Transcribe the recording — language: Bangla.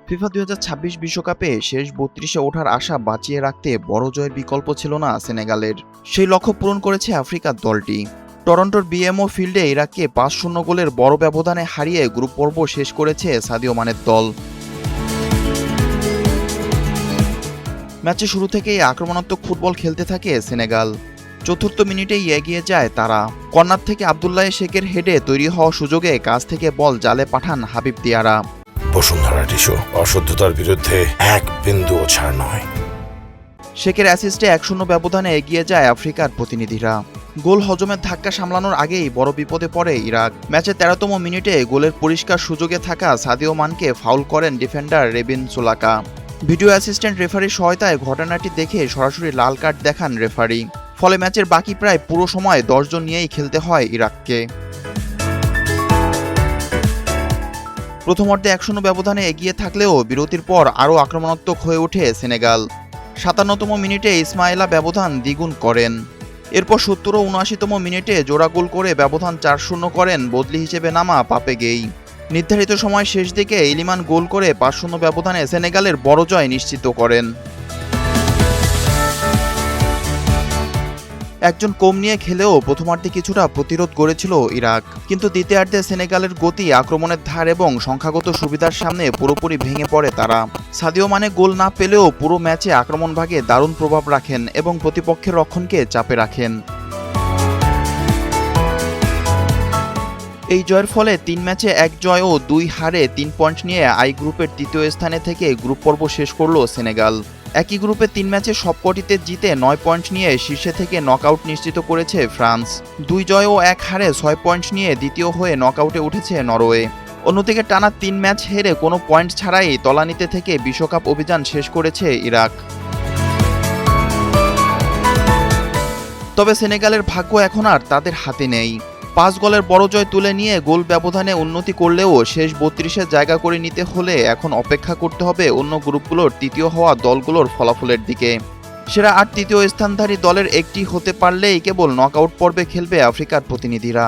ফিফা ২০২৬ বিশ্বকাপে শেষ ৩২-এ ওঠার আশা বাঁচিয়ে রাখতে বড় জয়ের বিকল্প ছিল না সেনেগালের। সেই লক্ষ্য পূরণ করেছে আফ্রিকার দলটি। টরন্টোর বিএমও ফিল্ডে ইরাককে ৫-০ গোলের বড় ব্যবধানে হারিয়ে গ্রুপ পর্ব শেষ করেছে সাদিও মানের দল। ম্যাচের শুরু থেকেই আক্রমণাত্মক ফুটবল খেলতে থাকে সেনেগাল। চতুর্থ মিনিটেই এগিয়ে যায় তারা। কর্নার থেকে আবদুল্লাহ শেখের হেডে তৈরি হওয়া সুযোগে কাছ থেকে বল জালে পাঠান হাবিব দিয়ারা। বসুন্ধরা টিস্যু অশুদ্ধতার বিরুদ্ধে এক বিন্দুও ছাড় নয়। শেখের অ্যাসিস্টে ১-০ ব্যবধানে এগিয়ে যায় আফ্রিকার প্রতিনিধিরা। গোল হজমের ধাক্কা সামলানোর আগেই বড় বিপদে পড়ে ইরাক। ম্যাচের ১৩তম মিনিটে গোলের পরিষ্কার সুযোগে থাকা সাদিও মানকে ফাউল করেন ডিফেন্ডার রেবিন সোলাকা। ভিডিও অ্যাসিস্ট্যান্ট রেফারির সহায়তায় ঘটনাটি দেখে সরাসরি লাল কার্ড দেখান রেফারি। ফলে ম্যাচের বাকি প্রায় পুরো সময় ১০ জন নিয়েই খেলতে হয় ইরাককে। প্রথমার্ধে ১-০ ব্যবধানে এগিয়ে থাকলেও বিরতির পর আরও আক্রমণাত্মক হয়ে ওঠে সেনেগাল। ৫৭তম মিনিটে ইসমাইলা ব্যবধান দ্বিগুণ করেন। এরপর ৭০ ও ৭৯তম মিনিটে জোড়া গোল করে ব্যবধান ৪-০ করেন বদলি হিসেবে নামা পাপে গেই। নির্ধারিত সময় শেষ দিকে ইলিমান গোল করে ৫-০ ব্যবধানে সেনেগালের বড় জয় নিশ্চিত করেন। একজন কম নিয়ে খেলেও প্রথমার্ধে কিছুটা প্রতিরোধ গড়েছিল ইরাক, কিন্তু দ্বিতীয়ার্ধে সেনেগালের গতি, আক্রমণের ধার এবং সংখ্যাগত সুবিধার সামনে পুরোপুরি ভেঙে পড়ে তারা। সাদিও মানে গোল না পেলেও পুরো ম্যাচে আক্রমণ ভাগে দারুণ প্রভাব রাখেন এবং প্রতিপক্ষের রক্ষণকে চাপে রাখেন। এই জয়ের ফলে ৩ ম্যাচে ১ জয় ও ২ হারে ৩ পয়েন্ট নিয়ে আই গ্রুপের তৃতীয় স্থানে থেকে গ্রুপ পর্ব শেষ করল সেনেগাল। একই গ্রুপে ৩ ম্যাচে সবকটিতে জিতে ৯ পয়েন্ট নিয়ে শীর্ষে থেকে নকআউট নিশ্চিত করেছে ফ্রান্স। ২ জয় ও ১ হারে ৬ পয়েন্ট নিয়ে দ্বিতীয় হয়ে নকআউটে উঠেছে নরওয়ে। অন্যদিকে টানা ৩ ম্যাচ হেরে কোনো পয়েন্ট ছাড়াই তলানিতে থেকে বিশ্বকাপ অভিযান শেষ করেছে ইরাক। তবে সেনেগালের ভাগ্য এখন আর তাদের হাতে নেই। ৫ গোলের বড় জয় তুলে নিয়ে গোল ব্যবধানে উন্নতি করলেও শেষ ৩২-এ জায়গা করে নিতে হলে এখন অপেক্ষা করতে হবে অন্য গ্রুপগুলোর তৃতীয় হওয়া দলগুলোর ফলাফলের দিকে। সেরা ৮ তৃতীয় স্থানধারী দলের একটি হতে পারলেই কেবল নকআউট পর্বে খেলবে আফ্রিকার প্রতিনিধিরা।